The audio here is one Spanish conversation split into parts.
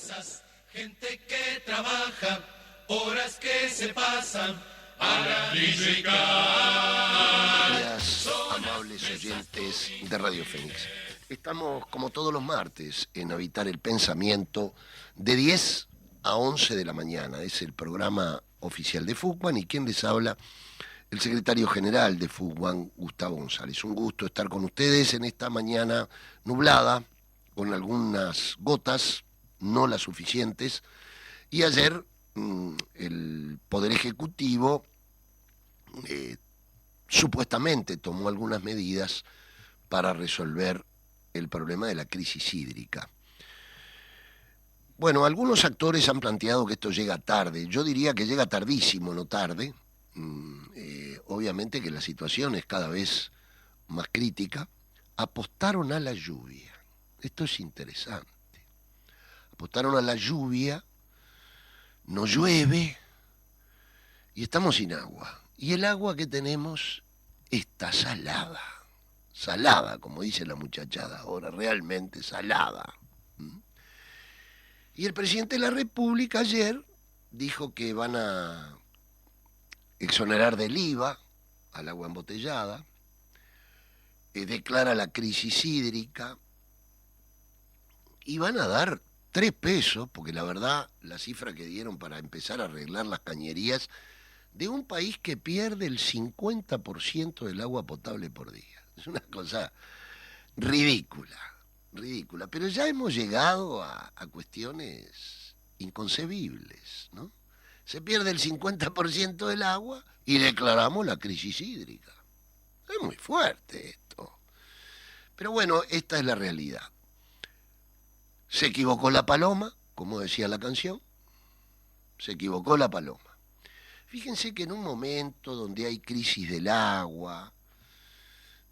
casas, gente que trabaja, horas que se pasan, para Días, amables oyentes de Radio Fénix. Estamos como todos los martes en Habitar el Pensamiento de 10 a 11 de la mañana. Es el programa oficial de FUCBAN y quien les habla, el secretario general de FUCBAN, Gustavo González. Un gusto estar con ustedes en esta mañana nublada, con algunas gotas, no las suficientes. Y ayer el Poder Ejecutivo supuestamente tomó algunas medidas para resolver el problema de la crisis hídrica. Bueno, algunos actores han planteado que esto llega tarde. Yo diría que llega tardísimo, no tarde. Obviamente que la situación es cada vez más crítica. Apostaron a la lluvia. Esto es interesante. Apostaron a la lluvia, no llueve y estamos sin agua. Y el agua que tenemos está salada. Salada, como dice la muchachada ahora, realmente salada. Y el presidente de la República ayer dijo que van a exonerar del IVA al agua embotellada, declara la crisis hídrica y van a dar 3 pesos, porque la verdad, la cifra que dieron para empezar a arreglar las cañerías de un país que pierde el 50% del agua potable por día. Es una cosa ridícula, ridícula. Pero ya hemos llegado a cuestiones inconcebibles, ¿no? Se pierde el 50% del agua y declaramos la crisis hídrica. Es muy fuerte esto. Pero bueno, esta es la realidad. Se equivocó la paloma, como decía la canción. Se equivocó la paloma. Fíjense que en un momento donde hay crisis del agua,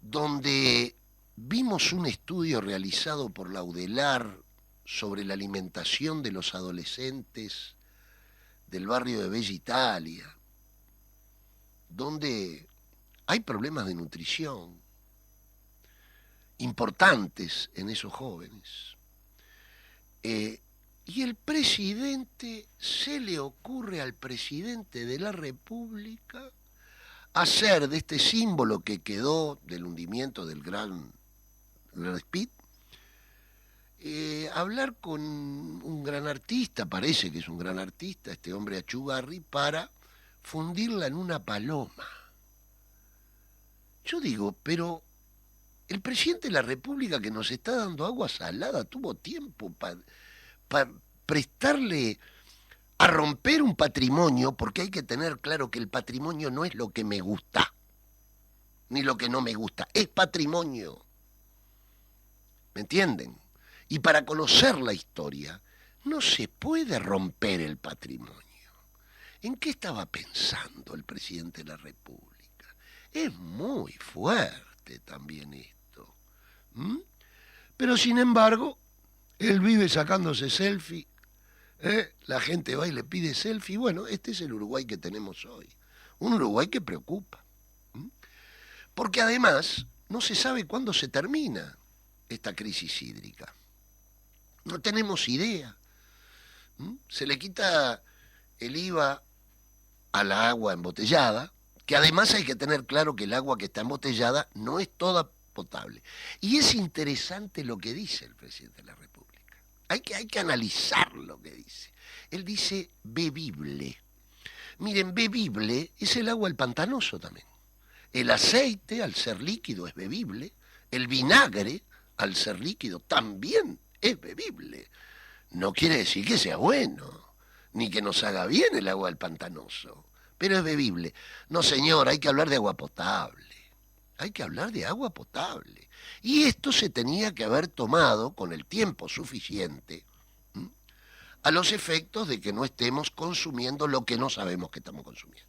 donde vimos un estudio realizado por la UDELAR sobre la alimentación de los adolescentes del barrio de Bella Italia, donde hay problemas de nutrición importantes en esos jóvenes. Y el presidente, se le ocurre al presidente de la República hacer de este símbolo que quedó del hundimiento del Gran Speed, hablar con un gran artista, parece que es un gran artista, este hombre Achugarri, para fundirla en una paloma. Yo digo, pero el presidente de la República que nos está dando agua salada tuvo tiempo para prestarle a romper un patrimonio, porque hay que tener claro que el patrimonio no es lo que me gusta, ni lo que no me gusta, es patrimonio. ¿Me entienden? Y para conocer la historia, no se puede romper el patrimonio. ¿En qué estaba pensando el presidente de la República? Es muy fuerte también esto. Pero sin embargo, él vive sacándose selfie. La gente va y le pide selfie. Bueno, este es el Uruguay que tenemos hoy. Un Uruguay que preocupa. Porque además no se sabe cuándo se termina esta crisis hídrica. No tenemos idea. Se le quita el IVA a la agua embotellada, que además hay que tener claro que el agua que está embotellada no es toda potable. Y es interesante lo que dice el presidente de la República. Hay que analizar lo que dice. Él dice bebible. Miren, bebible es el agua del pantanoso también. El aceite, al ser líquido, es bebible. El vinagre, al ser líquido, también es bebible. No quiere decir que sea bueno, ni que nos haga bien el agua del pantanoso, pero es bebible. No, señor, hay que hablar de agua potable. Hay que hablar de agua potable. Y esto se tenía que haber tomado con el tiempo suficiente a los efectos de que no estemos consumiendo lo que no sabemos que estamos consumiendo.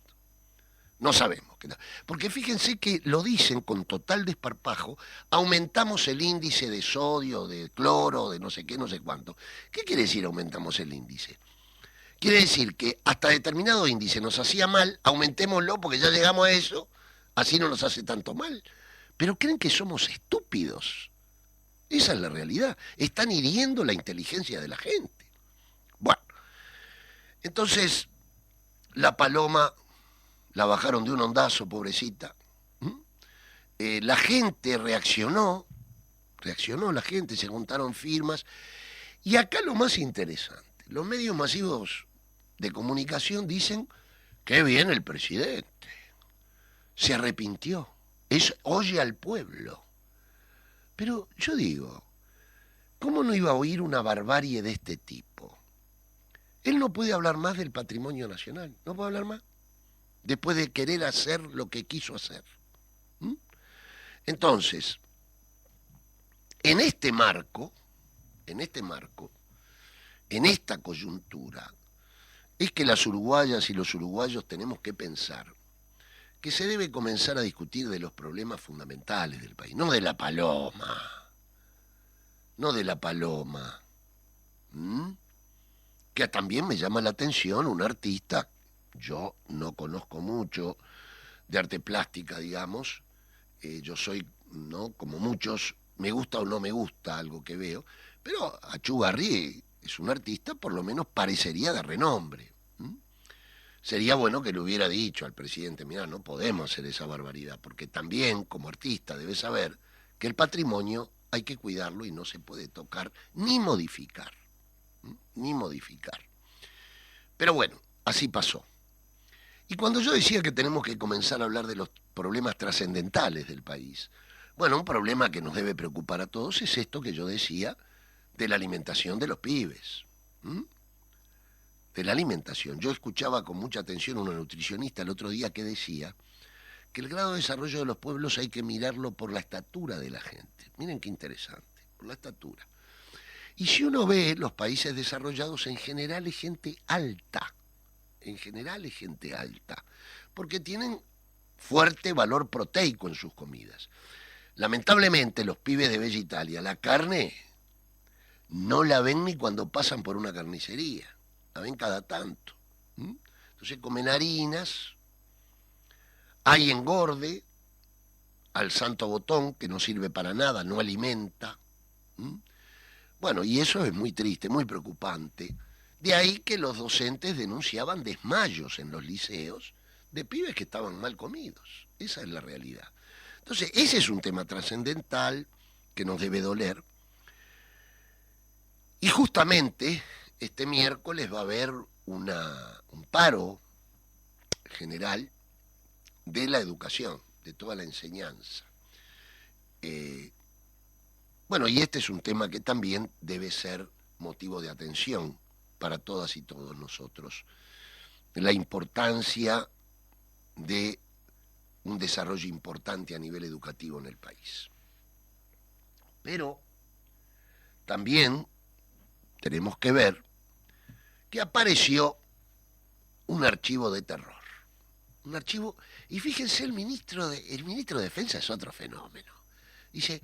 No sabemos. Porque fíjense que lo dicen con total desparpajo, aumentamos el índice de sodio, de cloro, de no sé qué, no sé cuánto. ¿Qué quiere decir aumentamos el índice? Quiere decir que hasta determinado índice nos hacía mal, aumentémoslo porque ya llegamos a eso, así no nos hace tanto mal. Pero creen que somos estúpidos. Esa es la realidad. Están hiriendo la inteligencia de la gente. Bueno, entonces la Paloma la bajaron de un ondazo, pobrecita. La gente reaccionó la gente, se juntaron firmas. Y acá lo más interesante, los medios masivos de comunicación dicen que bien el presidente, se arrepintió, oye al pueblo. Pero yo digo, ¿cómo no iba a oír una barbarie de este tipo? Él no puede hablar más del patrimonio nacional, no puede hablar más, después de querer hacer lo que quiso hacer. Entonces, en este marco, en esta coyuntura, es que las uruguayas y los uruguayos tenemos que pensar que se debe comenzar a discutir de los problemas fundamentales del país, no de la paloma, que también me llama la atención un artista, yo no conozco mucho de arte plástica, digamos, yo soy, ¿no?, como muchos, me gusta o no me gusta algo que veo, pero Achugarri es un artista, por lo menos parecería de renombre. Sería bueno que le hubiera dicho al presidente, mirá, no podemos hacer esa barbaridad, porque también como artista debe saber que el patrimonio hay que cuidarlo y no se puede tocar ni modificar. Pero bueno, así pasó. Y cuando yo decía que tenemos que comenzar a hablar de los problemas trascendentales del país, bueno, un problema que nos debe preocupar a todos es esto que yo decía de la alimentación de los pibes. De la alimentación. Yo escuchaba con mucha atención a una nutricionista el otro día que decía que el grado de desarrollo de los pueblos hay que mirarlo por la estatura de la gente. Miren qué interesante, por la estatura. Y si uno ve los países desarrollados, en general es gente alta. Porque tienen fuerte valor proteico en sus comidas. Lamentablemente los pibes de Bella Italia, la carne no la ven ni cuando pasan por una carnicería, la ven cada tanto. Entonces comen harinas, hay engorde, al santo botón, que no sirve para nada, no alimenta. Bueno, y eso es muy triste, muy preocupante. De ahí que los docentes denunciaban desmayos en los liceos de pibes que estaban mal comidos. Esa es la realidad. Entonces, ese es un tema trascendental que nos debe doler. Y justamente este miércoles va a haber un paro general de la educación, de toda la enseñanza. Bueno, y este es un tema que también debe ser motivo de atención para todas y todos nosotros. La importancia de un desarrollo importante a nivel educativo en el país. Pero también tenemos que ver que apareció un archivo de terror. Un archivo, y fíjense, el ministro de Defensa es otro fenómeno. Dice,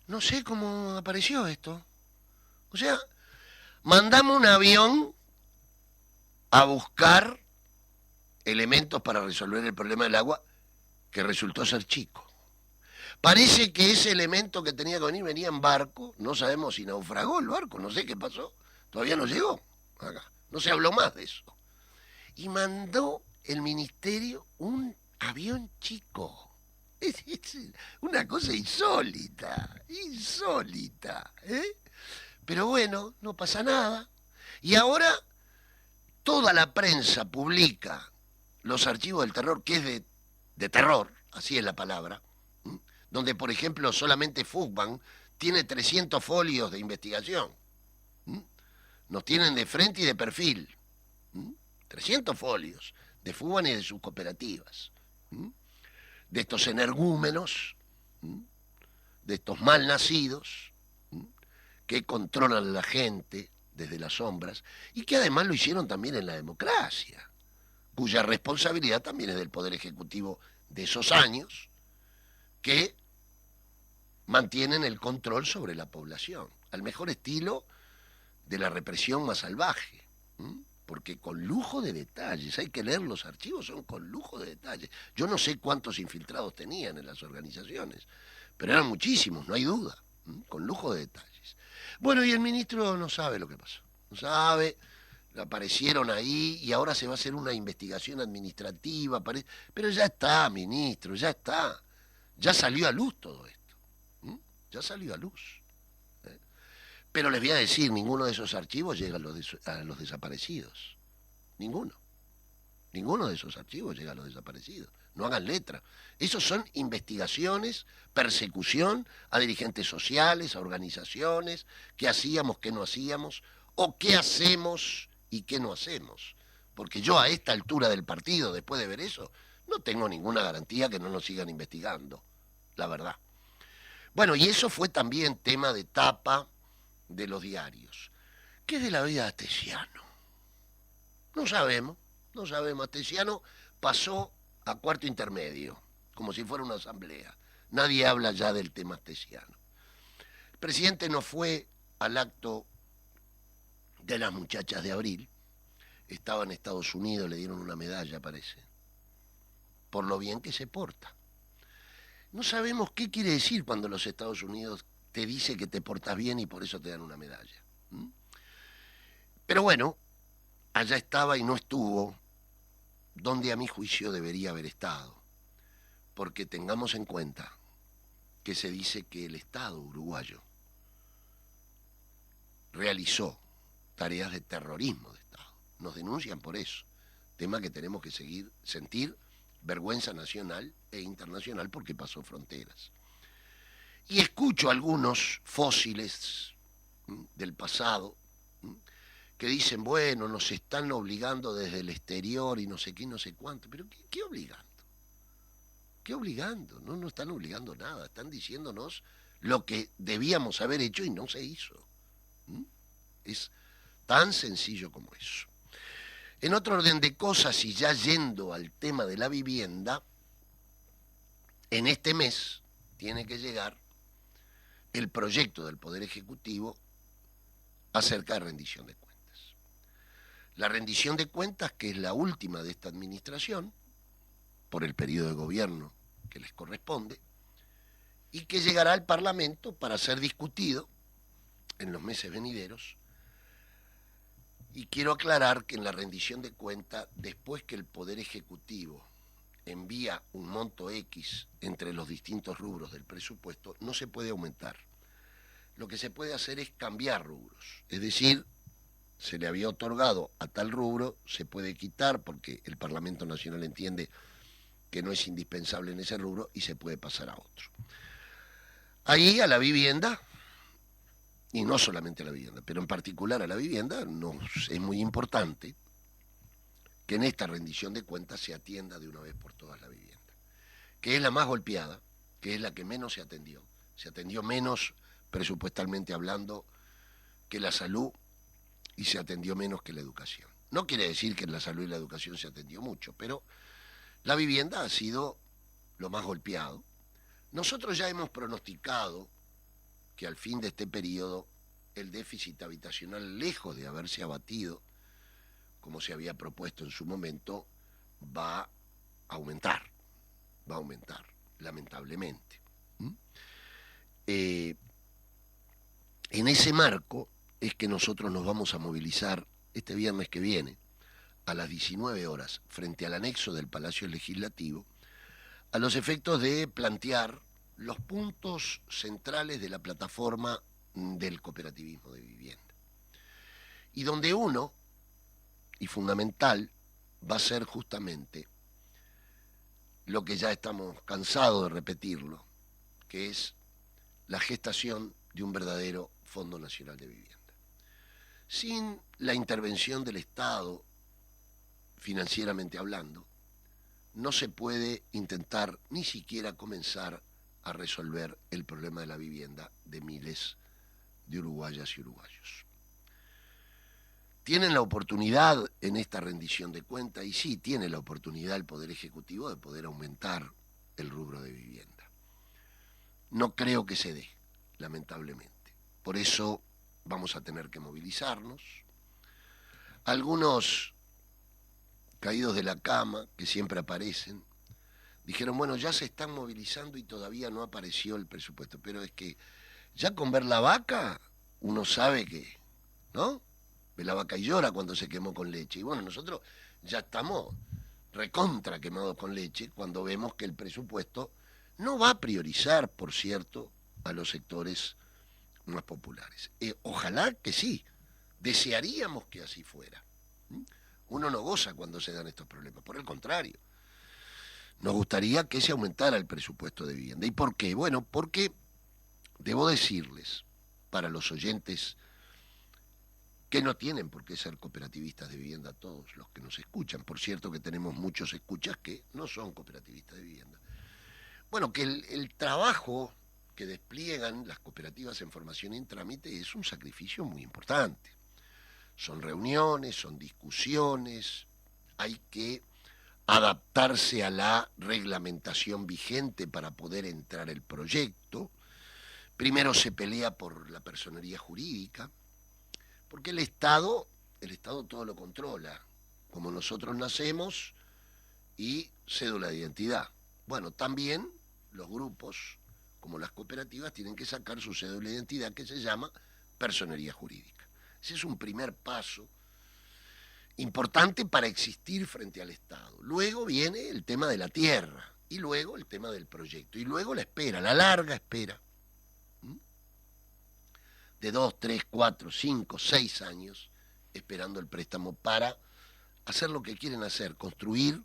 no sé cómo apareció esto. O sea, mandamos un avión a buscar elementos para resolver el problema del agua, que resultó ser chico. Parece que ese elemento que tenía que venir venía en barco, no sabemos si naufragó el barco, no sé qué pasó, todavía no llegó acá, no se habló más de eso. Y mandó el ministerio un avión chico. Es una cosa insólita, Pero bueno, no pasa nada. Y ahora toda la prensa publica los archivos del terror, que es de terror, así es la palabra, donde, por ejemplo, solamente Fugman tiene 300 folios de investigación. Nos tienen de frente y de perfil. 300 folios de Fugman y de sus cooperativas. De estos energúmenos, de estos mal nacidos, que controlan a la gente desde las sombras y que además lo hicieron también en la democracia, cuya responsabilidad también es del Poder Ejecutivo de esos años, que mantienen el control sobre la población, al mejor estilo de la represión más salvaje, porque con lujo de detalles, hay que leer los archivos, son con lujo de detalles. Yo no sé cuántos infiltrados tenían en las organizaciones, pero eran muchísimos, no hay duda, con lujo de detalles. Bueno, y el ministro no sabe lo que pasó, no sabe, aparecieron ahí y ahora se va a hacer una investigación administrativa, pero ya está, ministro, ya está. Ya salió a luz todo esto. ¿Mm? Ya salió a luz. ¿Eh? Pero les voy a decir, ninguno de esos archivos llega a los desaparecidos. Ninguno. Ninguno de esos archivos llega a los desaparecidos. No hagan letra. Esos son investigaciones, persecución a dirigentes sociales, a organizaciones, qué hacíamos, qué no hacíamos, o qué hacemos y qué no hacemos. Porque yo a esta altura del partido, después de ver eso, no tengo ninguna garantía que no nos sigan investigando, la verdad. Bueno, y eso fue también tema de tapa de los diarios. ¿Qué es de la vida de Astesiano? No sabemos, no sabemos. Astesiano pasó a cuarto intermedio, como si fuera una asamblea. Nadie habla ya del tema Astesiano. El presidente no fue al acto de las muchachas de abril. Estaba en Estados Unidos, le dieron una medalla, parece, por lo bien que se porta. No sabemos qué quiere decir cuando los Estados Unidos te dice que te portas bien y por eso te dan una medalla. ¿Mm? Pero bueno, allá estaba y no estuvo donde a mi juicio debería haber estado, porque tengamos en cuenta que se dice que el Estado uruguayo realizó tareas de terrorismo de Estado. Nos denuncian por eso, tema que tenemos que sentir vergüenza nacional e internacional porque pasó fronteras. Y escucho algunos fósiles del pasado que dicen, bueno, nos están obligando desde el exterior y no sé qué, no sé cuánto. Pero ¿qué obligando? ¿Qué obligando? No nos están obligando nada. Están diciéndonos lo que debíamos haber hecho y no se hizo. Es tan sencillo como eso. En otro orden de cosas, y ya yendo al tema de la vivienda, en este mes tiene que llegar el proyecto del Poder Ejecutivo acerca de rendición de cuentas. La rendición de cuentas, que es la última de esta administración, por el periodo de gobierno que les corresponde, y que llegará al Parlamento para ser discutido en los meses venideros. Y quiero aclarar que en la rendición de cuentas, después que el Poder Ejecutivo envía un monto X entre los distintos rubros del presupuesto, no se puede aumentar. Lo que se puede hacer es cambiar rubros. Es decir, se le había otorgado a tal rubro, se puede quitar porque el Parlamento Nacional entiende que no es indispensable en ese rubro y se puede pasar a otro. Ahí a la vivienda, y no solamente a la vivienda, pero en particular a la vivienda, es muy importante que en esta rendición de cuentas se atienda de una vez por todas la vivienda, que es la más golpeada, que es la que menos se atendió menos presupuestalmente hablando que la salud y se atendió menos que la educación. No quiere decir que en la salud y la educación se atendió mucho, pero la vivienda ha sido lo más golpeado. Nosotros ya hemos pronosticado que al fin de este periodo el déficit habitacional, lejos de haberse abatido, como se había propuesto en su momento, va a aumentar, lamentablemente. En ese marco es que nosotros nos vamos a movilizar este viernes que viene, a las 19 horas, frente al anexo del Palacio Legislativo, a los efectos de plantear los puntos centrales de la plataforma del cooperativismo de vivienda. Y donde uno, y fundamental, va a ser justamente lo que ya estamos cansados de repetirlo, que es la gestación de un verdadero Fondo Nacional de Vivienda. Sin la intervención del Estado, financieramente hablando, no se puede intentar ni siquiera comenzar a resolver el problema de la vivienda de miles de uruguayas y uruguayos. Tienen la oportunidad en esta rendición de cuentas, y sí, tiene la oportunidad el Poder Ejecutivo de poder aumentar el rubro de vivienda. No creo que se dé, lamentablemente. Por eso vamos a tener que movilizarnos. Algunos caídos de la cama, que siempre aparecen, dijeron, bueno, ya se están movilizando y todavía no apareció el presupuesto. Pero es que ya con ver la vaca uno sabe que, ¿no? ve la vaca y llora cuando se quemó con leche. Y bueno, nosotros ya estamos recontra quemados con leche cuando vemos que el presupuesto no va a priorizar, por cierto, a los sectores más populares. Ojalá que sí, desearíamos que así fuera. Uno no goza cuando se dan estos problemas, por el contrario. Nos gustaría que se aumentara el presupuesto de vivienda. ¿Y por qué? Bueno, porque debo decirles, para los oyentes que no tienen por qué ser cooperativistas de vivienda, todos los que nos escuchan, por cierto que tenemos muchos escuchas que no son cooperativistas de vivienda. Bueno, que el trabajo que despliegan las cooperativas en formación y en trámite es un sacrificio muy importante. Son reuniones, son discusiones, hay que adaptarse a la reglamentación vigente para poder entrar el proyecto. Primero se pelea por la personería jurídica, porque el Estado todo lo controla, como nosotros nacemos y cédula de identidad. Bueno, también los grupos, como las cooperativas, tienen que sacar su cédula de identidad que se llama personería jurídica. Ese es un primer paso importante para existir frente al Estado. Luego viene el tema de la tierra, y luego el tema del proyecto, y luego la espera, la larga espera, de 2, 3, 4, 5, 6 años, esperando el préstamo para hacer lo que quieren hacer, construir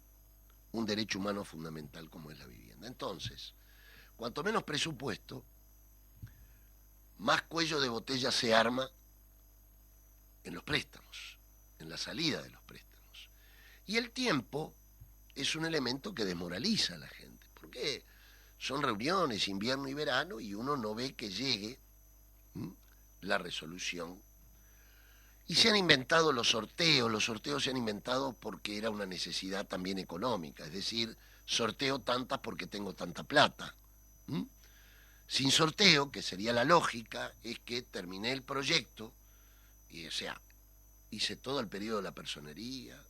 un derecho humano fundamental como es la vivienda. Entonces, cuanto menos presupuesto, más cuello de botella se arma en los préstamos, en la salida de los préstamos. Y el tiempo es un elemento que desmoraliza a la gente, porque son reuniones, invierno y verano, y uno no ve que llegue la resolución. Y se han inventado los sorteos se han inventado porque era una necesidad también económica, es decir, sorteo tantas porque tengo tanta plata. Sin sorteo, que sería la lógica, es que terminé el proyecto, y o sea, hice todo el periodo de la personería,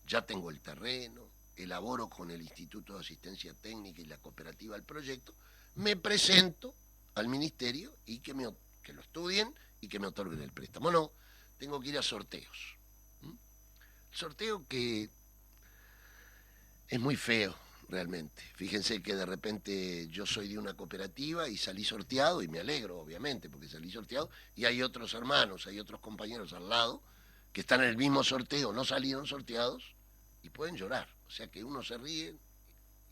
ya tengo el terreno, elaboro con el Instituto de Asistencia Técnica y la cooperativa el proyecto, me presento al ministerio y que lo estudien y que me otorguen el préstamo. No, tengo que ir a sorteos. El sorteo que es muy feo, realmente. Fíjense que de repente yo soy de una cooperativa y salí sorteado, y me alegro, obviamente, porque salí sorteado, y hay otros hermanos, hay otros compañeros al lado que están en el mismo sorteo, no salieron sorteados, y pueden llorar. O sea que uno se ríe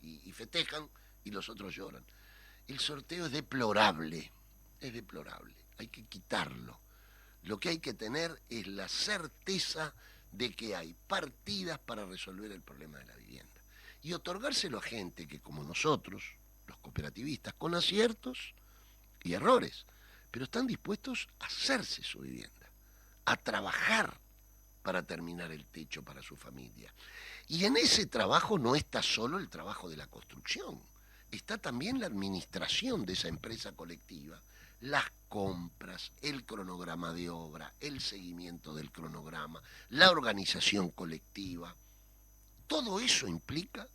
y festejan, y los otros lloran. El sorteo es deplorable, hay que quitarlo. Lo que hay que tener es la certeza de que hay partidas para resolver el problema de la vivienda. Y otorgárselo a gente que, como nosotros, los cooperativistas, con aciertos y errores, pero están dispuestos a hacerse su vivienda, a trabajar para terminar el techo para su familia. Y en ese trabajo no está solo el trabajo de la construcción, está también la administración de esa empresa colectiva, las compras, el cronograma de obra, el seguimiento del cronograma, la organización colectiva. Todo eso implica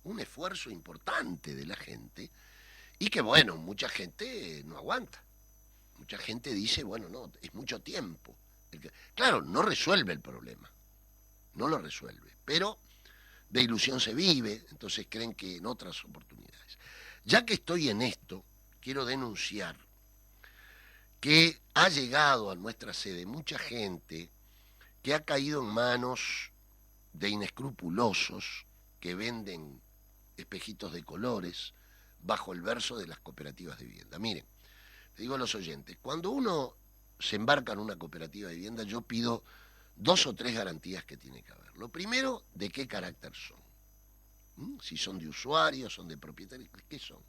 un esfuerzo importante de la gente y que, bueno, mucha gente no aguanta. Mucha gente dice, bueno, no, es mucho tiempo. Claro, no resuelve el problema, no lo resuelve, pero de ilusión se vive, entonces creen que en otras oportunidades. Ya que estoy en esto, quiero denunciar que ha llegado a nuestra sede mucha gente que ha caído en manos de inescrupulosos que venden espejitos de colores bajo el verso de las cooperativas de vivienda. Miren, le digo a los oyentes, cuando uno se embarca en una cooperativa de vivienda, yo pido 2 o 3 garantías que tiene que haber. Lo primero, de qué carácter son. Si son de usuarios, son de propietarios, ¿qué son?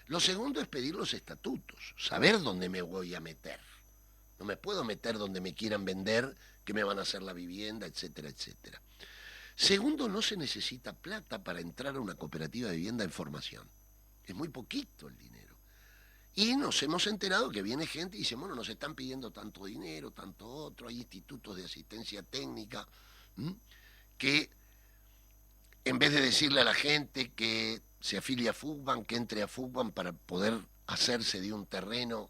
Lo segundo es pedir los estatutos, saber dónde me voy a meter. No me puedo meter donde me quieran vender, que me van a hacer la vivienda, etcétera, etcétera. Segundo, no se necesita plata para entrar a una cooperativa de vivienda en formación. Es muy poquito el dinero. Y nos hemos enterado que viene gente y dice, bueno, nos están pidiendo tanto dinero, tanto otro, hay institutos de asistencia técnica, que en vez de decirle a la gente que se afilie a FUCBAN, que entre a FUCBAN para poder hacerse de un terreno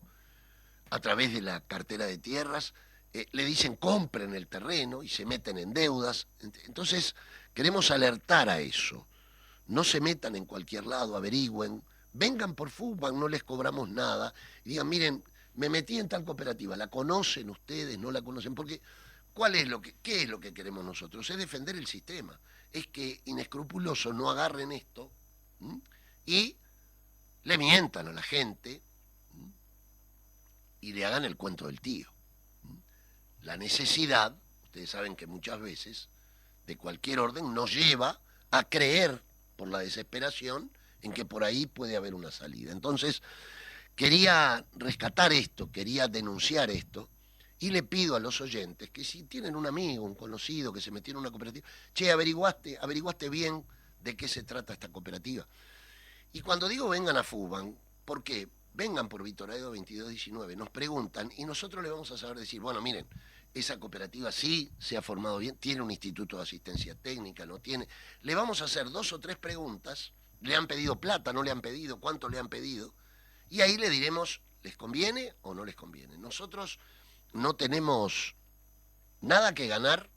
a través de la cartera de tierras, le dicen compren el terreno y se meten en deudas. Entonces, queremos alertar a eso. No se metan en cualquier lado, averigüen, vengan por fútbol, no les cobramos nada, y digan, miren, me metí en tal cooperativa, ¿la conocen ustedes? ¿No la conocen? Porque, ¿qué es lo que queremos nosotros? Es defender el sistema, es que inescrupulosos no agarren esto, ¿m? Y le mientan a la gente, ¿m? Y le hagan el cuento del tío. La necesidad, ustedes saben que muchas veces, de cualquier orden, nos lleva a creer, por la desesperación, en que por ahí puede haber una salida. Entonces, quería rescatar esto, quería denunciar esto, y le pido a los oyentes que si tienen un amigo, un conocido que se metió en una cooperativa, che, averiguaste bien de qué se trata esta cooperativa. Y cuando digo vengan a FUBAN, ¿por qué? Vengan por Vitorino 2219, nos preguntan y nosotros les vamos a saber decir, bueno, miren, esa cooperativa sí se ha formado bien, tiene un instituto de asistencia técnica, no tiene. Le vamos a hacer 2 o 3 preguntas, le han pedido plata, no le han pedido, cuánto le han pedido, y ahí le diremos, ¿les conviene o no les conviene? Nosotros no tenemos nada que ganar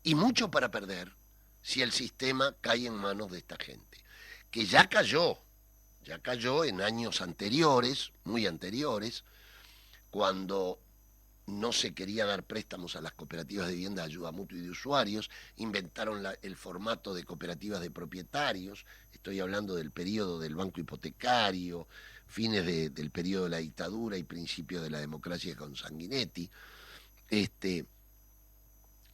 y mucho para perder si el sistema cae en manos de esta gente, que ya cayó en años anteriores, muy anteriores, cuando no se quería dar préstamos a las cooperativas de vivienda de ayuda mutua y de usuarios, inventaron el formato de cooperativas de propietarios, estoy hablando del periodo del banco hipotecario, fines del periodo de la dictadura y principios de la democracia con Sanguinetti,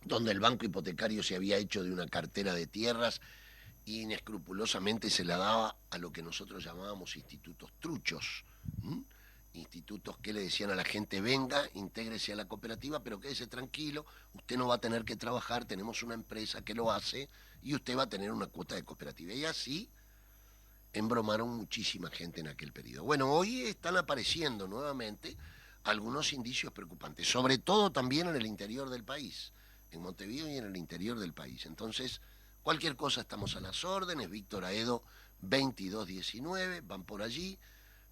donde el banco hipotecario se había hecho de una cartera de tierras y inescrupulosamente se la daba a lo que nosotros llamábamos institutos truchos, institutos que le decían a la gente, venga, intégrese a la cooperativa, pero quédese tranquilo, usted no va a tener que trabajar, tenemos una empresa que lo hace y usted va a tener una cuota de cooperativa. Y así embromaron muchísima gente en aquel periodo. Bueno, hoy están apareciendo nuevamente algunos indicios preocupantes, sobre todo también en el interior del país, en Montevideo y en el interior del país. Entonces, cualquier cosa estamos a las órdenes, Víctor Aedo 2219, van por allí,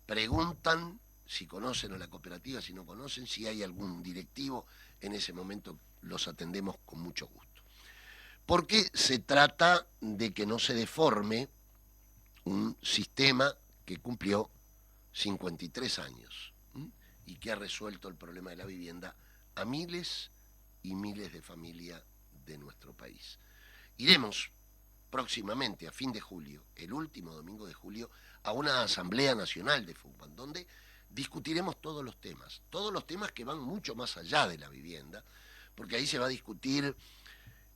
preguntan si conocen a la cooperativa, si no conocen, si hay algún directivo, en ese momento los atendemos con mucho gusto. Porque se trata de que no se deforme un sistema que cumplió 53 años y que ha resuelto el problema de la vivienda a miles y miles de familias de nuestro país. Iremos próximamente, a fin de julio, el último domingo de julio, a una Asamblea Nacional de Fútbol, donde discutiremos todos los temas que van mucho más allá de la vivienda, porque ahí se va a discutir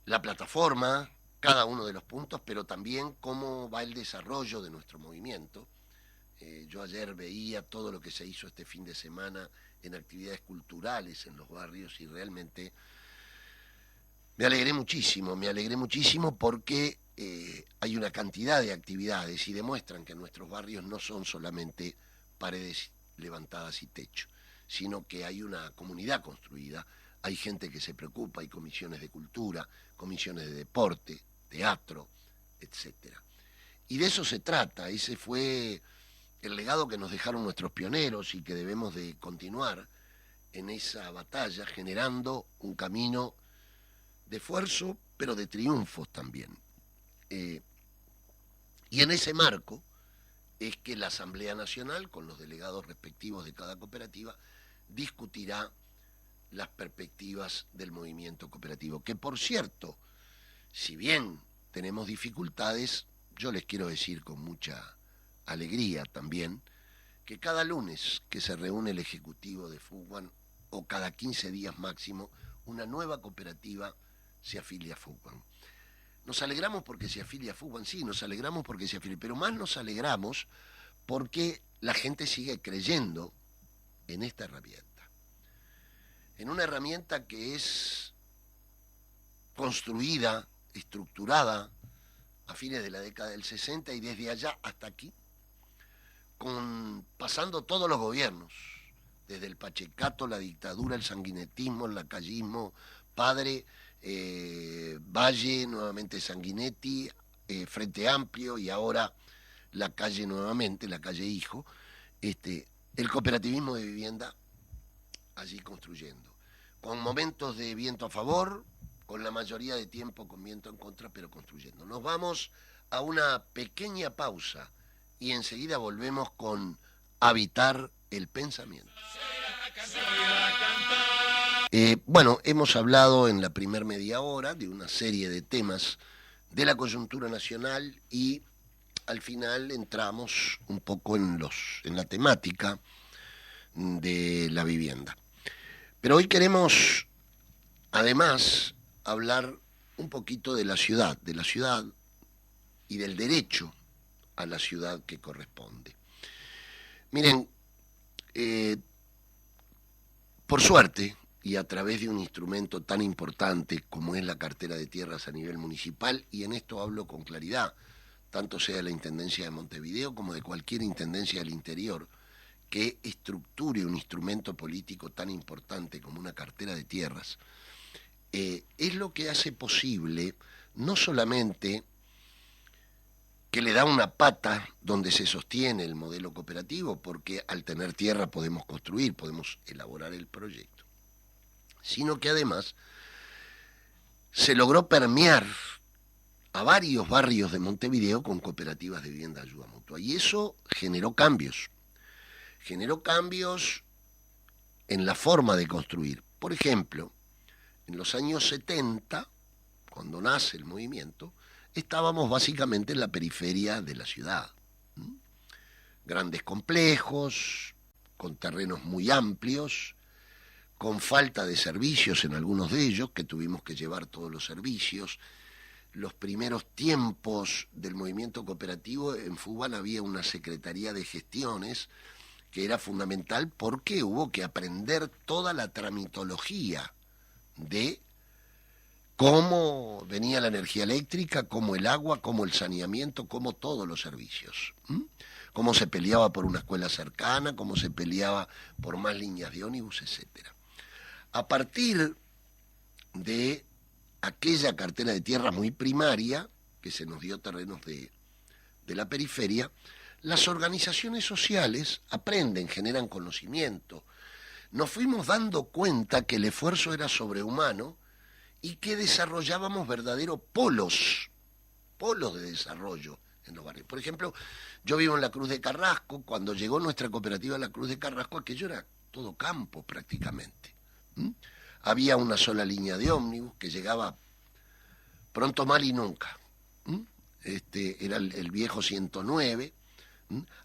la plataforma, cada uno de los puntos, pero también cómo va el desarrollo de nuestro movimiento. Yo ayer veía todo lo que se hizo este fin de semana en actividades culturales en los barrios y realmente me alegré muchísimo porque hay una cantidad de actividades y demuestran que nuestros barrios no son solamente paredes levantadas y techo, sino que hay una comunidad construida, hay gente que se preocupa, hay comisiones de cultura, comisiones de deporte, teatro, etcétera. Y de eso se trata, ese fue el legado que nos dejaron nuestros pioneros y que debemos de continuar en esa batalla, generando un camino de esfuerzo, pero de triunfos también. Y en ese marco es que la Asamblea Nacional, con los delegados respectivos de cada cooperativa, discutirá las perspectivas del movimiento cooperativo, que por cierto, si bien tenemos dificultades, yo les quiero decir con mucha alegría también, que cada lunes que se reúne el Ejecutivo de FUBAN, o cada 15 días máximo, una nueva cooperativa se afilia a FUBAN. Nos alegramos porque se afilia a FUBAN, sí, nos alegramos porque se afilia, pero más nos alegramos porque la gente sigue creyendo en esta herramienta. En una herramienta que es construida, estructurada a fines de la década del 60 y desde allá hasta aquí, pasando todos los gobiernos, desde el Pachecato, la dictadura, el sanguinetismo, el lacayismo, Padre, Valle, nuevamente Sanguinetti, Frente Amplio y ahora la calle nuevamente, la calle Hijo, el cooperativismo de vivienda allí construyendo, con momentos de viento a favor, con la mayoría de tiempo con viento en contra, pero construyendo. Nos vamos a una pequeña pausa y enseguida volvemos con Habitar el Pensamiento. Bueno, hemos hablado en la primer media hora de una serie de temas de la coyuntura nacional y al final entramos un poco en la temática de la vivienda. Pero hoy queremos, además, hablar un poquito de la ciudad y del derecho a la ciudad que corresponde. Miren, por suerte, y a través de un instrumento tan importante como es la cartera de tierras a nivel municipal, y en esto hablo con claridad, tanto sea de la Intendencia de Montevideo como de cualquier intendencia del interior, que estructure un instrumento político tan importante como una cartera de tierras, es lo que hace posible no solamente que le da una pata donde se sostiene el modelo cooperativo, porque al tener tierra podemos construir, podemos elaborar el proyecto, sino que además se logró permear a varios barrios de Montevideo con cooperativas de vivienda de ayuda mutua. Y eso generó cambios en la forma de construir. Por ejemplo, en los años 70, cuando nace el movimiento, estábamos básicamente en la periferia de la ciudad. Grandes complejos, con terrenos muy amplios, con falta de servicios en algunos de ellos, que tuvimos que llevar todos los servicios. Los primeros tiempos del movimiento cooperativo, en Fuban había una secretaría de gestiones que era fundamental porque hubo que aprender toda la tramitología de cómo venía la energía eléctrica, cómo el agua, cómo el saneamiento, cómo todos los servicios. Cómo se peleaba por una escuela cercana, cómo se peleaba por más líneas de ómnibus, etcétera. A partir de aquella cartera de tierra muy primaria, que se nos dio terrenos de la periferia, las organizaciones sociales aprenden, generan conocimiento. Nos fuimos dando cuenta que el esfuerzo era sobrehumano y que desarrollábamos verdaderos polos de desarrollo en los barrios. Por ejemplo, yo vivo en la Cruz de Carrasco. Cuando llegó nuestra cooperativa a la Cruz de Carrasco, aquello era todo campo prácticamente. Había una sola línea de ómnibus que llegaba pronto, mal y nunca. Era el viejo 109.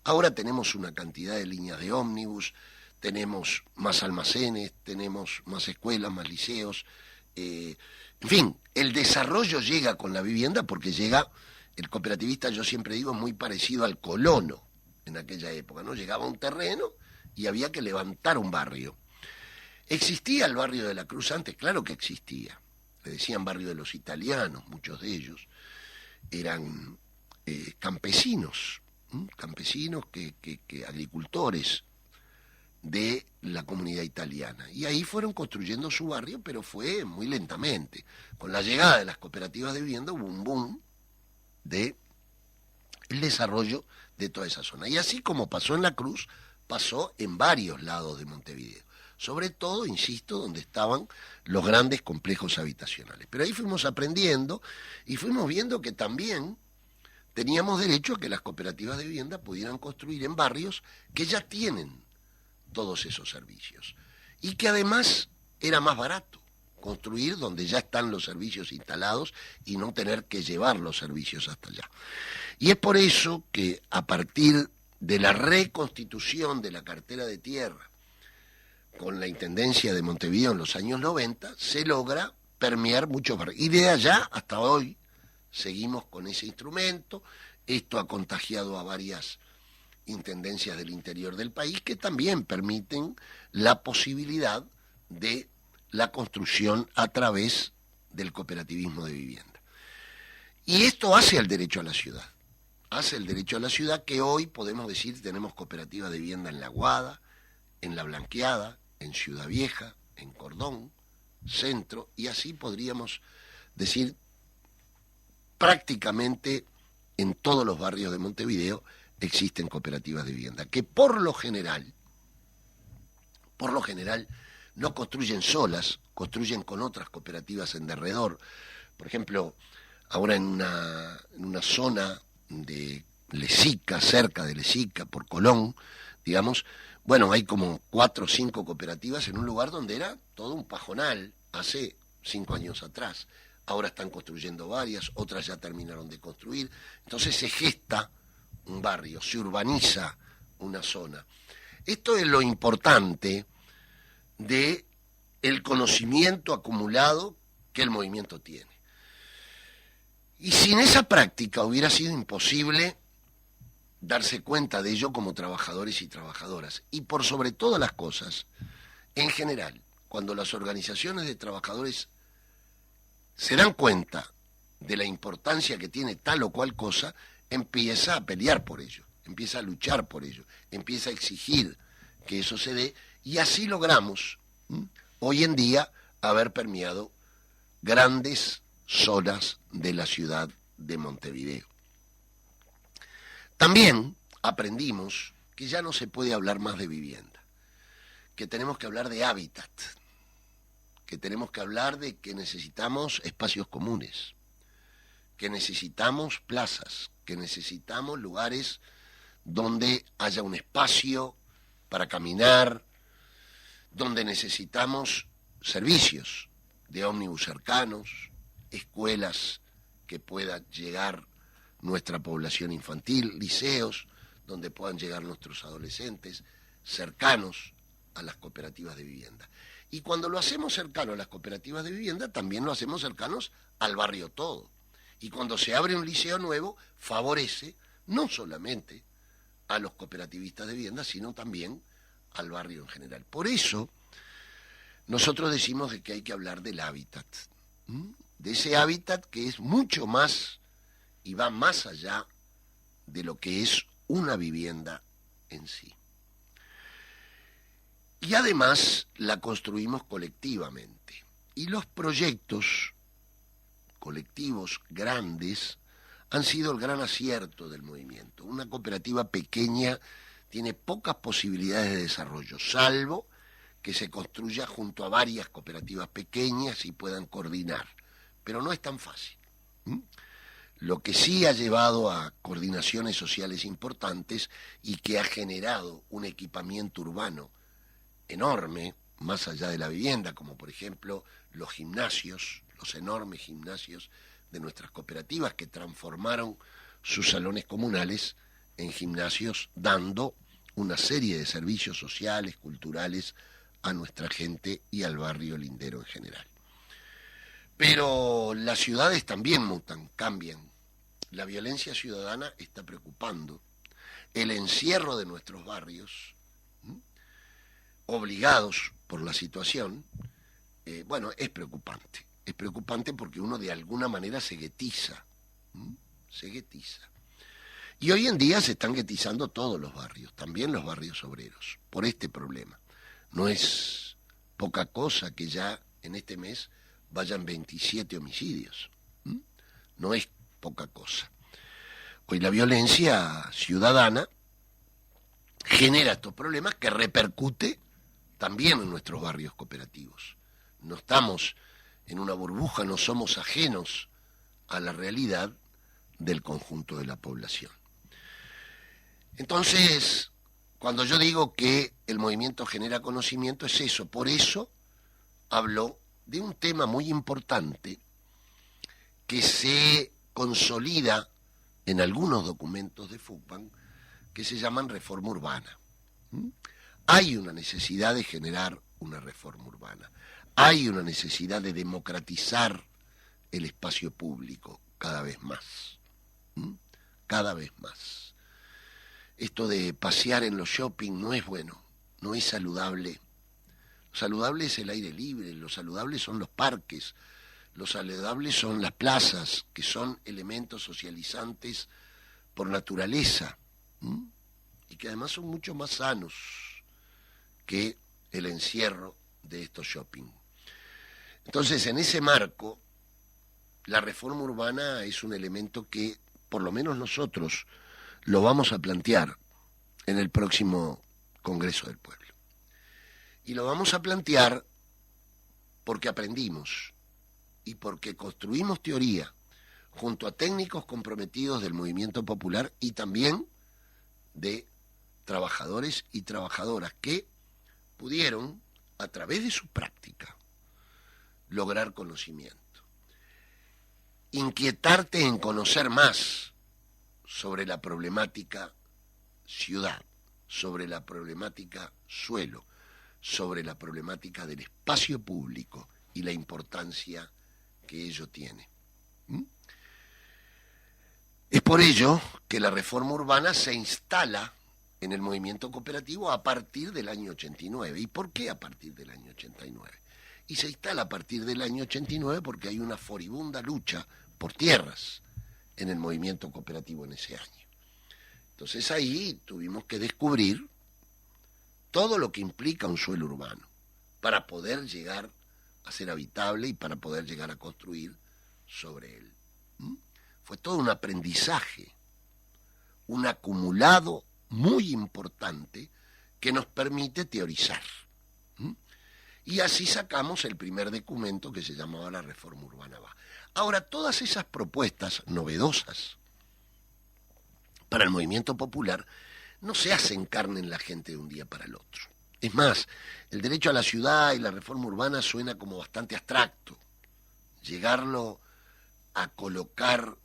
Ahora tenemos una cantidad de líneas de ómnibus, tenemos más almacenes, tenemos más escuelas, más liceos. En fin, el desarrollo llega con la vivienda porque llega, el cooperativista, yo siempre digo, muy parecido al colono en aquella época, ¿no? Llegaba un terreno y había que levantar un barrio. ¿Existía el barrio de la Cruz antes? Claro que existía. Le decían barrio de los italianos, muchos de ellos eran campesinos, agricultores de la comunidad italiana. Y ahí fueron construyendo su barrio, pero fue muy lentamente. Con la llegada de las cooperativas de vivienda hubo un boom de el desarrollo de toda esa zona. Y así como pasó en la Cruz, pasó en varios lados de Montevideo. Sobre todo, insisto, donde estaban los grandes complejos habitacionales. Pero ahí fuimos aprendiendo y fuimos viendo que también teníamos derecho a que las cooperativas de vivienda pudieran construir en barrios que ya tienen todos esos servicios. Y que además era más barato construir donde ya están los servicios instalados y no tener que llevar los servicios hasta allá. Y es por eso que a partir de la reconstitución de la cartera de tierra con la Intendencia de Montevideo en los años 90, se logra permear muchos barrios. Y de allá hasta hoy seguimos con ese instrumento. Esto ha contagiado a varias intendencias del interior del país que también permiten la posibilidad de la construcción a través del cooperativismo de vivienda. Y esto hace al derecho a la ciudad. Hace el derecho a la ciudad que hoy podemos decir tenemos cooperativas de vivienda en La Aguada, en La Blanqueada, en Ciudad Vieja, en Cordón, Centro, y así podríamos decir prácticamente en todos los barrios de Montevideo existen cooperativas de vivienda, que por lo general no construyen solas, construyen con otras cooperativas en derredor. Por ejemplo, ahora en una zona de Lesica, cerca de Lesica, por Colón, digamos, bueno, hay como 4 o 5 cooperativas en un lugar donde era todo un pajonal hace 5 años atrás. Ahora están construyendo varias, otras ya terminaron de construir. Entonces se gesta un barrio, se urbaniza una zona. Esto es lo importante de el conocimiento acumulado que el movimiento tiene. Y sin esa práctica hubiera sido imposible darse cuenta de ello como trabajadores y trabajadoras. Y por sobre todas las cosas, en general, cuando las organizaciones de trabajadores se dan cuenta de la importancia que tiene tal o cual cosa, empieza a pelear por ello, empieza a luchar por ello, empieza a exigir que eso se dé, y así logramos hoy en día haber permeado grandes zonas de la ciudad de Montevideo. También aprendimos que ya no se puede hablar más de vivienda, que tenemos que hablar de hábitat, que tenemos que hablar de que necesitamos espacios comunes, que necesitamos plazas, que necesitamos lugares donde haya un espacio para caminar, donde necesitamos servicios de ómnibus cercanos, escuelas que pueda llegar nuestra población infantil, liceos donde puedan llegar nuestros adolescentes, cercanos a las cooperativas de vivienda. Y cuando lo hacemos cercano a las cooperativas de vivienda, también lo hacemos cercanos al barrio todo. Y cuando se abre un liceo nuevo, favorece no solamente a los cooperativistas de vivienda, sino también al barrio en general. Por eso, nosotros decimos de que hay que hablar del hábitat, de ese hábitat que es mucho más y va más allá de lo que es una vivienda en sí. Y además la construimos colectivamente. Y los proyectos colectivos grandes han sido el gran acierto del movimiento. Una cooperativa pequeña tiene pocas posibilidades de desarrollo, salvo que se construya junto a varias cooperativas pequeñas y puedan coordinar. Pero no es tan fácil. Lo que sí ha llevado a coordinaciones sociales importantes y que ha generado un equipamiento urbano enorme, más allá de la vivienda, como por ejemplo los gimnasios, los enormes gimnasios de nuestras cooperativas que transformaron sus salones comunales en gimnasios, dando una serie de servicios sociales, culturales a nuestra gente y al barrio lindero en general. Pero las ciudades también mutan, cambian. La violencia ciudadana está preocupando. El encierro de nuestros barrios, obligados por la situación, es preocupante. Es preocupante porque uno de alguna manera se guetiza. Y hoy en día se están guetizando todos los barrios, también los barrios obreros, por este problema. No es poca cosa que ya en este mes vayan 27 homicidios. No es poca cosa. Hoy la violencia ciudadana genera estos problemas que repercute también en nuestros barrios cooperativos. No estamos en una burbuja, no somos ajenos a la realidad del conjunto de la población. Entonces, cuando yo digo que el movimiento genera conocimiento, es eso. Por eso hablo de un tema muy importante que se consolida en algunos documentos de FUCBAN que se llaman reforma urbana. Hay una necesidad de generar una reforma urbana. Hay una necesidad de democratizar el espacio público cada vez más. Cada vez más. Esto de pasear en los shopping no es bueno, no es saludable. Lo saludable es el aire libre, lo saludable son los parques, lo saludable son las plazas, que son elementos socializantes por naturaleza, y que además son mucho más sanos que el encierro de estos shopping. Entonces, en ese marco, la reforma urbana es un elemento que, por lo menos nosotros, lo vamos a plantear en el próximo Congreso del Pueblo. Y lo vamos a plantear porque aprendimos y porque construimos teoría junto a técnicos comprometidos del movimiento popular y también de trabajadores y trabajadoras que pudieron, a través de su práctica, lograr conocimiento. Inquietarte en conocer más sobre la problemática ciudad, sobre la problemática suelo, sobre la problemática del espacio público y la importancia que ello tiene. Es por ello que la reforma urbana se instala en el movimiento cooperativo a partir del año 89. ¿Y por qué a partir del año 89? Y se instala a partir del año 89 porque hay una furibunda lucha por tierras en el movimiento cooperativo en ese año. Entonces ahí tuvimos que descubrir todo lo que implica un suelo urbano para poder llegar a ser habitable y para poder llegar a construir sobre él. Fue todo un aprendizaje, un acumulado muy importante que nos permite teorizar. Y así sacamos el primer documento que se llamaba la Reforma Urbana Va. Ahora, todas esas propuestas novedosas para el movimiento popular no se hacen carne en la gente de un día para el otro. Es más, el derecho a la ciudad y la reforma urbana suena como bastante abstracto. Llegarlo a colocar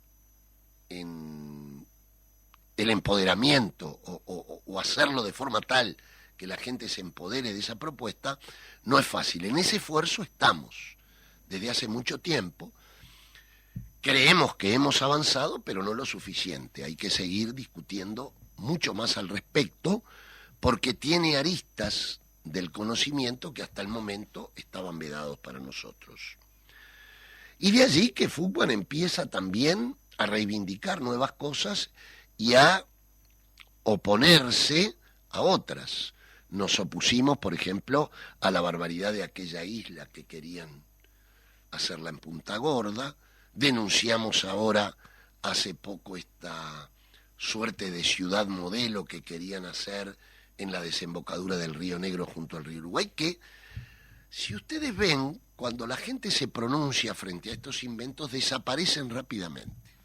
en el empoderamiento o hacerlo de forma tal que la gente se empodere de esa propuesta no es fácil. En ese esfuerzo estamos desde hace mucho tiempo. Creemos que hemos avanzado, pero no lo suficiente. Hay que seguir discutiendo mucho más al respecto, porque tiene aristas del conocimiento que hasta el momento estaban vedados para nosotros. Y de allí que Fútbol empieza también a reivindicar nuevas cosas y a oponerse a otras. Nos opusimos, por ejemplo, a la barbaridad de aquella isla que querían hacerla en Punta Gorda. Denunciamos ahora, hace poco, esta suerte de ciudad modelo que querían hacer en la desembocadura del Río Negro junto al río Uruguay, que, si ustedes ven, cuando la gente se pronuncia frente a estos inventos, desaparecen rápidamente.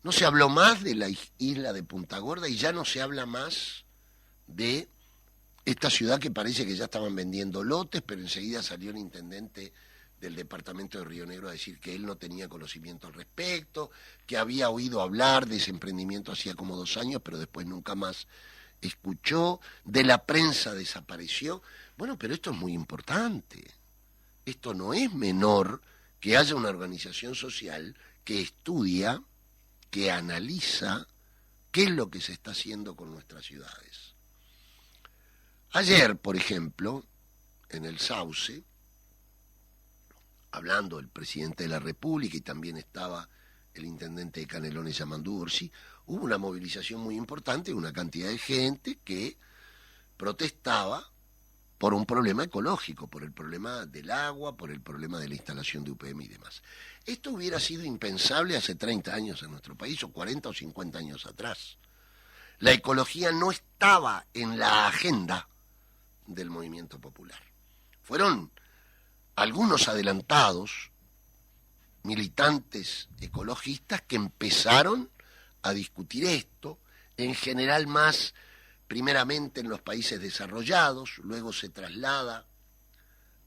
No se habló más de la isla de Punta Gorda y ya no se habla más de esta ciudad que parece que ya estaban vendiendo lotes, pero enseguida salió el intendente del departamento de Río Negro a decir que él no tenía conocimiento al respecto, que había oído hablar de ese emprendimiento hacía como 2 años, pero después nunca más escuchó, de la prensa desapareció. Bueno, pero esto es muy importante. Esto no es menor que haya una organización social que estudia, que analiza qué es lo que se está haciendo con nuestras ciudades. Ayer, por ejemplo, en el Sauce, hablando el presidente de la República y también estaba el intendente de Canelones, Yamandú Orsi, hubo una movilización muy importante, una cantidad de gente que protestaba por un problema ecológico, por el problema del agua, por el problema de la instalación de UPM y demás. Esto hubiera sido impensable hace 30 años en nuestro país, o 40 o 50 años atrás. La ecología no estaba en la agenda del movimiento popular. Fueron algunos adelantados, militantes ecologistas, que empezaron a discutir esto, en general más primeramente en los países desarrollados, luego se traslada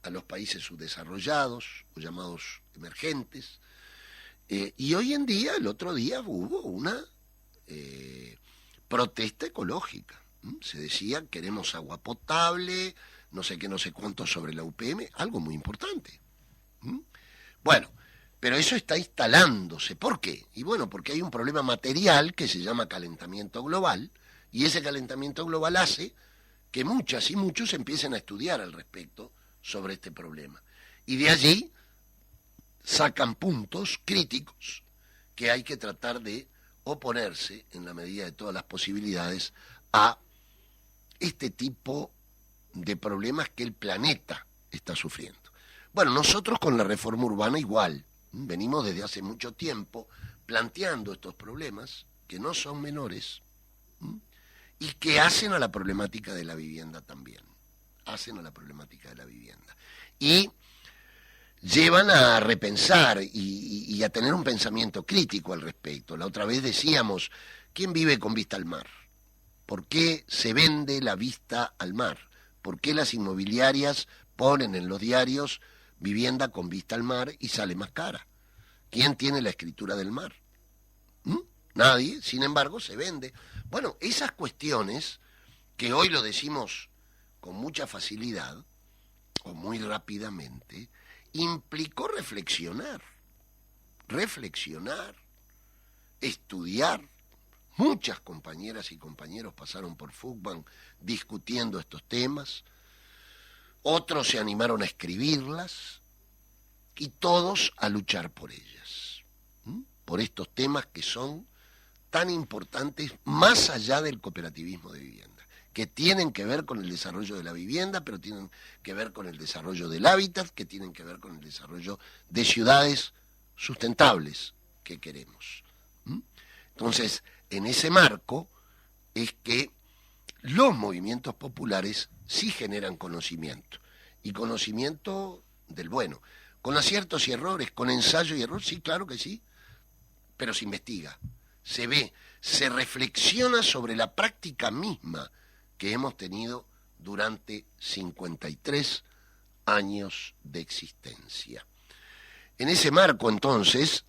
a los países subdesarrollados, o llamados emergentes, y hoy en día, el otro día, hubo una protesta ecológica. Se decía, queremos agua potable, no sé qué, no sé cuánto sobre la UPM, algo muy importante. Bueno, pero eso está instalándose. ¿Por qué? Y bueno, porque hay un problema material que se llama calentamiento global, y ese calentamiento global hace que muchas y muchos empiecen a estudiar al respecto sobre este problema. Y de allí sacan puntos críticos que hay que tratar de oponerse, en la medida de todas las posibilidades, a este tipo de problemas que el planeta está sufriendo. Bueno, nosotros con la reforma urbana igual, venimos desde hace mucho tiempo planteando estos problemas, que no son menores, y que hacen a la problemática de la vivienda también, hacen a la problemática de la vivienda. Y llevan a repensar y a tener un pensamiento crítico al respecto. La otra vez decíamos, ¿quién vive con vista al mar? ¿Por qué se vende la vista al mar? ¿Por qué las inmobiliarias ponen en los diarios vivienda con vista al mar y sale más cara? ¿Quién tiene la escritura del mar? Nadie, sin embargo, se vende. Bueno, esas cuestiones, que hoy lo decimos con mucha facilidad, o muy rápidamente, implicó reflexionar, estudiar. Muchas compañeras y compañeros pasaron por Fugman discutiendo estos temas, otros se animaron a escribirlas, y todos a luchar por ellas, por estos temas que son tan importantes más allá del cooperativismo de vivienda, que tienen que ver con el desarrollo de la vivienda, pero tienen que ver con el desarrollo del hábitat, que tienen que ver con el desarrollo de ciudades sustentables que queremos. Entonces, en ese marco es que los movimientos populares sí generan conocimiento, y conocimiento del bueno, con aciertos y errores, con ensayo y error, sí, claro que sí, pero se investiga, se ve, se reflexiona sobre la práctica misma que hemos tenido durante 53 años de existencia. En ese marco, entonces,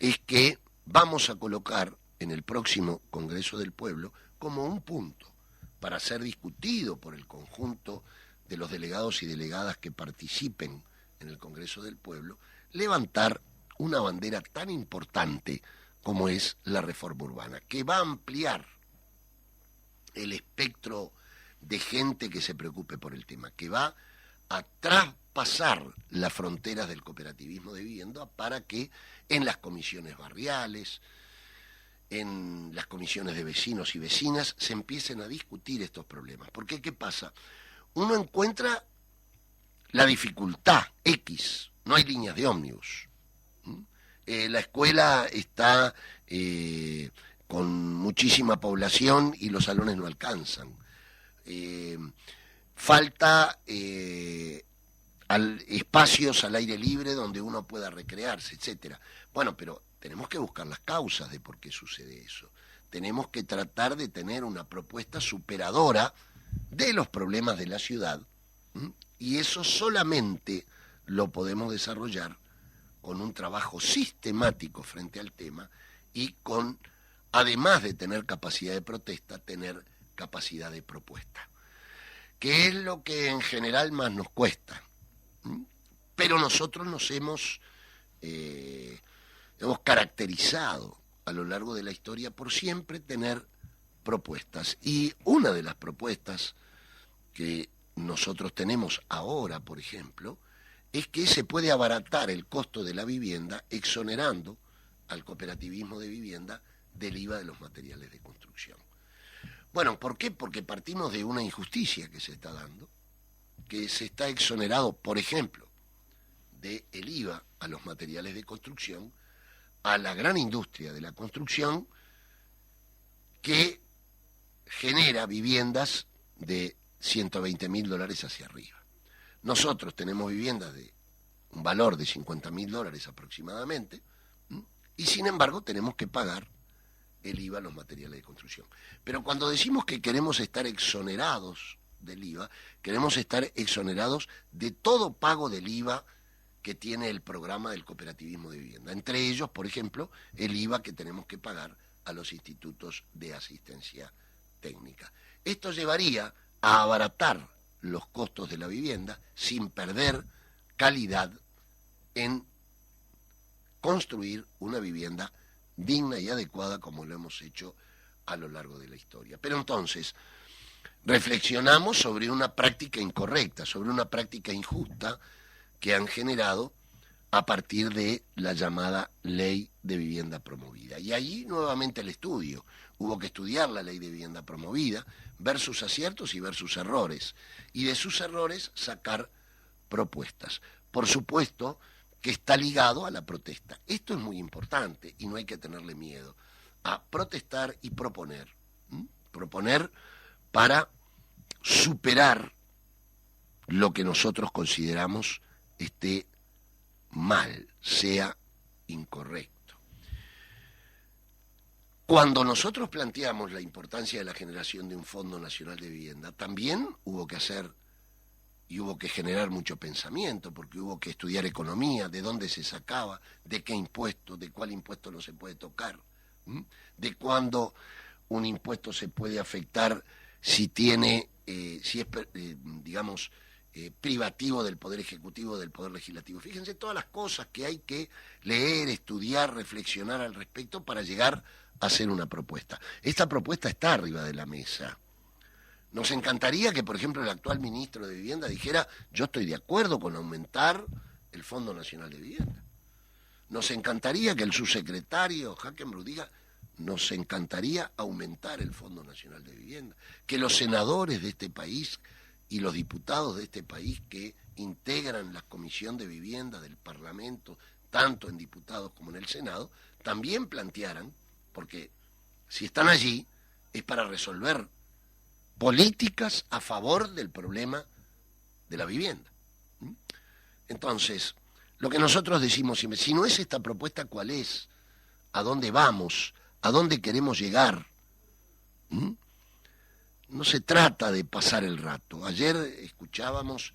es que vamos a colocar en el próximo Congreso del Pueblo como un punto para ser discutido por el conjunto de los delegados y delegadas que participen en el Congreso del Pueblo, levantar una bandera tan importante como es la reforma urbana, que va a ampliar el espectro de gente que se preocupe por el tema, que va a traspasar las fronteras del cooperativismo de vivienda para que en las comisiones barriales, en las comisiones de vecinos y vecinas, se empiecen a discutir estos problemas. Porque, ¿qué pasa? Uno encuentra la dificultad X, no hay líneas de ómnibus. La escuela está con muchísima población y los salones no alcanzan. Falta espacios al aire libre donde uno pueda recrearse, etcétera. Bueno, pero tenemos que buscar las causas de por qué sucede eso. Tenemos que tratar de tener una propuesta superadora de los problemas de la ciudad, y eso solamente lo podemos desarrollar con un trabajo sistemático frente al tema y con, además de tener capacidad de protesta, tener capacidad de propuesta, que es lo que en general más nos cuesta. Pero nosotros nos hemos caracterizado a lo largo de la historia por siempre tener propuestas. Y una de las propuestas que nosotros tenemos ahora, por ejemplo, es que se puede abaratar el costo de la vivienda exonerando al cooperativismo de vivienda del IVA de los materiales de construcción. Bueno, ¿por qué? Porque partimos de una injusticia que se está dando, que se está exonerado, por ejemplo, del IVA a los materiales de construcción, a la gran industria de la construcción que genera viviendas de $120.000 hacia arriba. Nosotros tenemos viviendas de un valor de $50.000 aproximadamente, y sin embargo tenemos que pagar el IVA a los materiales de construcción. Pero cuando decimos que queremos estar exonerados del IVA, queremos estar exonerados de todo pago del IVA que tiene el programa del cooperativismo de vivienda. Entre ellos, por ejemplo, el IVA que tenemos que pagar a los institutos de asistencia técnica. Esto llevaría a abaratar los costos de la vivienda sin perder calidad en construir una vivienda digna y adecuada como lo hemos hecho a lo largo de la historia. Pero entonces, reflexionamos sobre una práctica incorrecta, sobre una práctica injusta que han generado a partir de la llamada Ley de Vivienda Promovida. Y allí nuevamente el estudio. Hubo que estudiar la Ley de Vivienda Promovida, ver sus aciertos y ver sus errores. Y de sus errores sacar propuestas. Por supuesto que está ligado a la protesta. Esto es muy importante y no hay que tenerle miedo a protestar y proponer. Proponer para superar lo que nosotros consideramos esté mal, sea incorrecto. Cuando nosotros planteamos la importancia de la generación de un Fondo Nacional de Vivienda, también hubo que hacer y hubo que generar mucho pensamiento, porque hubo que estudiar economía, de dónde se sacaba, de qué impuesto, de cuál impuesto no se puede tocar, de cuándo un impuesto se puede afectar si tiene, si es, digamos, privativo del Poder Ejecutivo, del Poder Legislativo. Fíjense todas las cosas que hay que leer, estudiar, reflexionar al respecto para llegar a hacer una propuesta. Esta propuesta está arriba de la mesa. Nos encantaría que, por ejemplo, el actual ministro de Vivienda dijera: yo estoy de acuerdo con aumentar el Fondo Nacional de Vivienda. Nos encantaría que el subsecretario Hackenbruch diga: nos encantaría aumentar el Fondo Nacional de Vivienda. Que los senadores de este país y los diputados de este país que integran la Comisión de Vivienda del Parlamento, tanto en diputados como en el Senado, también plantearan, porque si están allí es para resolver políticas a favor del problema de la vivienda. Entonces, lo que nosotros decimos siempre, si no es esta propuesta, ¿cuál es? ¿A dónde vamos? ¿A dónde queremos llegar? No se trata de pasar el rato. Ayer escuchábamos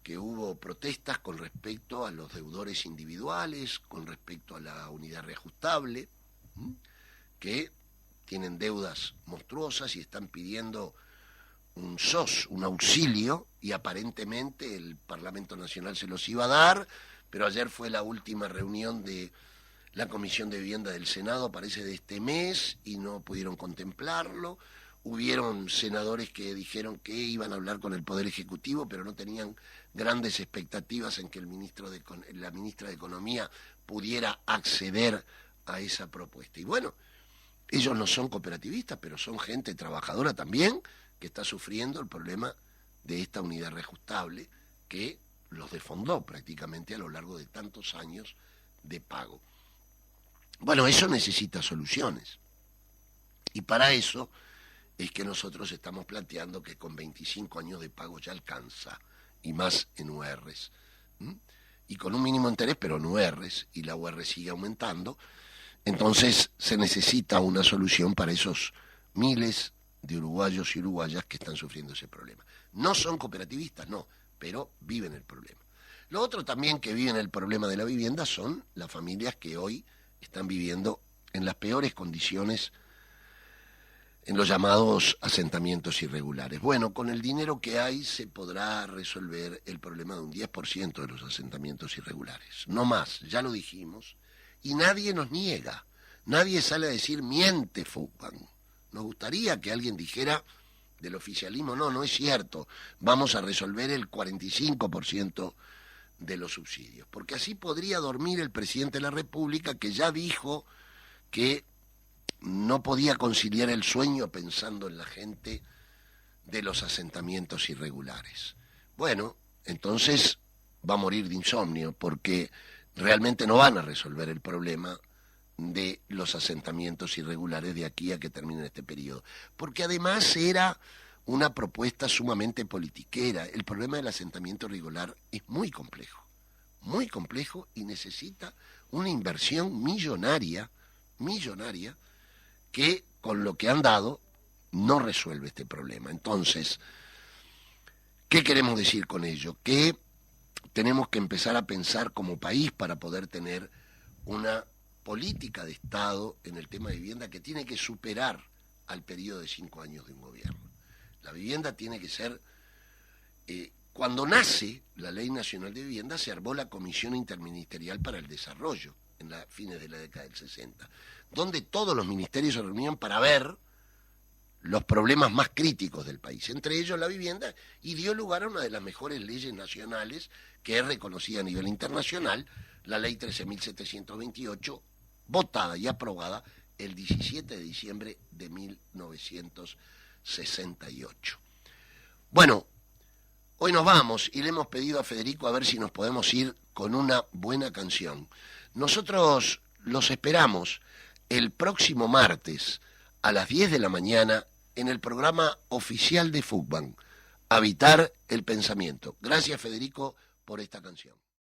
que hubo protestas con respecto a los deudores individuales, con respecto a la unidad reajustable, que tienen deudas monstruosas y están pidiendo un SOS, un auxilio, y aparentemente el Parlamento Nacional se los iba a dar, pero ayer fue la última reunión de la Comisión de Vivienda del Senado, parece de este mes, y no pudieron contemplarlo. Hubieron senadores que dijeron que iban a hablar con el Poder Ejecutivo, pero no tenían grandes expectativas en que la ministra de Economía pudiera acceder a esa propuesta. Y bueno, ellos no son cooperativistas, pero son gente trabajadora también, que está sufriendo el problema de esta unidad reajustable que los desfondó prácticamente a lo largo de tantos años de pago. Bueno, eso necesita soluciones. Y para eso es que nosotros estamos planteando que con 25 años de pago ya alcanza, y más en URs. Y con un mínimo interés, pero en URs, y la UR sigue aumentando, entonces se necesita una solución para esos miles de uruguayos y uruguayas que están sufriendo ese problema. No son cooperativistas, no, pero viven el problema. Lo otro también que viven el problema de la vivienda son las familias que hoy están viviendo en las peores condiciones en los llamados asentamientos irregulares. Bueno, con el dinero que hay se podrá resolver el problema de un 10% de los asentamientos irregulares. No más, ya lo dijimos, y nadie nos niega, nadie sale a decir miente Fugban. Nos gustaría que alguien dijera del oficialismo: no es cierto, vamos a resolver el 45% de los subsidios. Porque así podría dormir el presidente de la República, que ya dijo que no podía conciliar el sueño pensando en la gente de los asentamientos irregulares. Bueno, entonces va a morir de insomnio, porque realmente no van a resolver el problema de los asentamientos irregulares de aquí a que termine este periodo. Porque además era una propuesta sumamente politiquera. El problema del asentamiento irregular es muy complejo y necesita una inversión millonaria, que con lo que han dado no resuelve este problema. Entonces, ¿qué queremos decir con ello? Que tenemos que empezar a pensar como país para poder tener una política de Estado en el tema de vivienda que tiene que superar al periodo de 5 años de un gobierno. La vivienda tiene que ser... cuando nace la Ley Nacional de Vivienda se armó la Comisión Interministerial para el Desarrollo en las fines de la década del 60, donde todos los ministerios se reunían para ver los problemas más críticos del país, entre ellos la vivienda, y dio lugar a una de las mejores leyes nacionales que es reconocida a nivel internacional, la Ley 13.728, votada y aprobada el 17 de diciembre de 1968. Bueno, hoy nos vamos y le hemos pedido a Federico a ver si nos podemos ir con una buena canción. Nosotros los esperamos el próximo martes a las 10 de la mañana en el programa oficial de Fugban, Habitar el Pensamiento. Gracias, Federico, por esta canción.